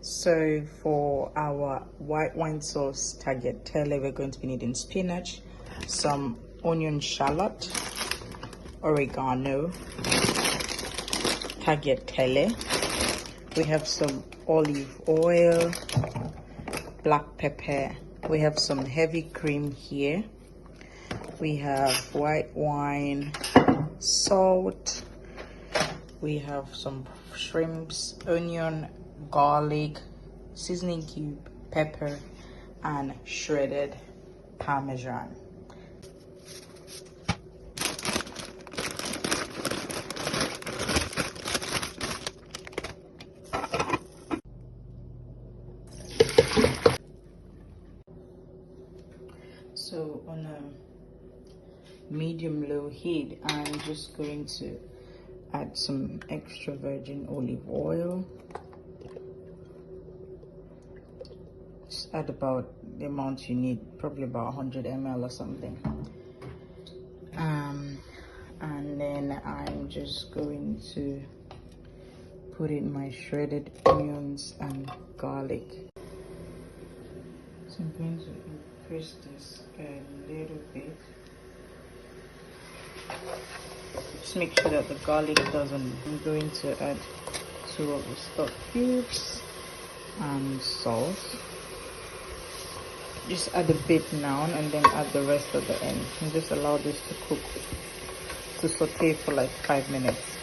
So for our white wine sauce tagliatelle, we're going to be needing spinach, some onion shallot, oregano, tagliatelle. We have some olive oil, black pepper. We have some heavy cream here. We have white wine, salt. We have some shrimps, onion, garlic, seasoning cube, pepper, and shredded parmesan. So on a medium-low heat, I'm just going to add some extra virgin olive oil. Just add about the amount you need, probably about 100 ml or something. And then I'm just going to put in my shredded onions and garlic. So I'm going to increase this a little bit. Just make sure that the garlic doesn't. I'm going to add 2 of the stock cubes and salt. Just add a bit now and then add the rest at the end, and just allow this to cook, to saute for like 5 minutes.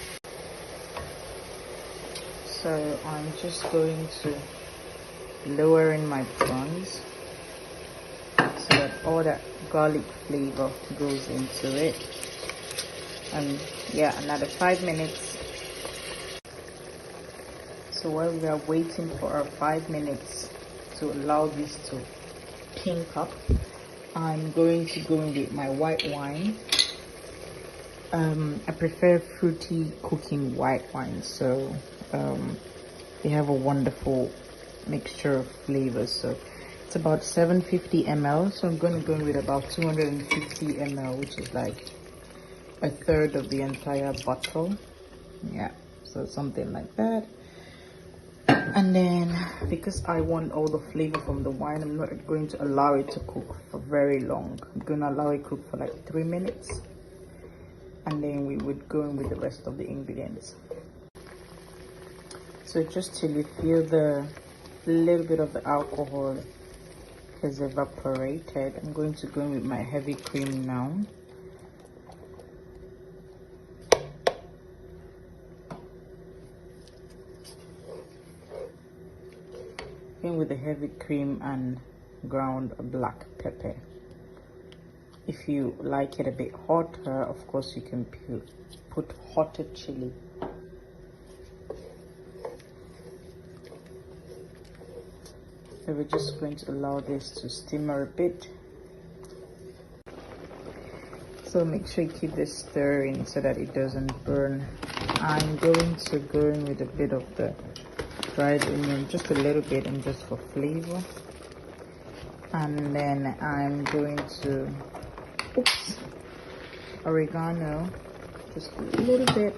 So I'm just going to lower in my prawns so that all that garlic flavor goes into it. And yeah, another 5 minutes. So while we are waiting for our 5 minutes to allow this to pink up, I'm going to go in with my white wine. I prefer fruity cooking white wine, so they have a wonderful mixture of flavors. So it's about 750 ml, so I'm going to go in with about 250 ml, which is like a third of the entire bottle. Yeah, so something like that. And then because I want all the flavor from the wine, I'm not going to allow it to cook for very long. I'm going to allow it to cook for like 3 minutes, and then we would go in with the rest of the ingredients. So just till you feel the little bit of the alcohol has evaporated, I'm going to go in with my heavy cream now. With the heavy cream and ground black pepper. If you like it a bit hotter, of course you can put hotter chili. So we're just going to allow this to simmer a bit. So make sure you keep this stirring so that it doesn't burn. I'm going to go in with a bit of the dried onion, just a little bit, and just for flavor. And then I'm going to oregano, just a little bit.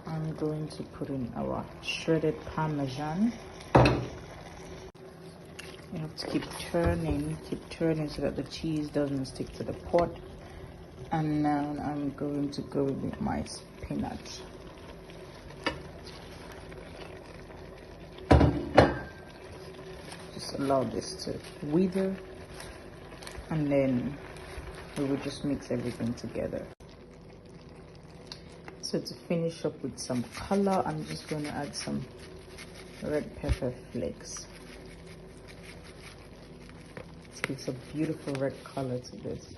I'm going to put in our shredded parmesan. You have to keep turning so that the cheese doesn't stick to the pot. And now I'm going to go with my spinach. Just allow this to wither, and then we will just mix everything together. So to finish up with some color, I'm just going to add some red pepper flakes. It gives a beautiful red color to this.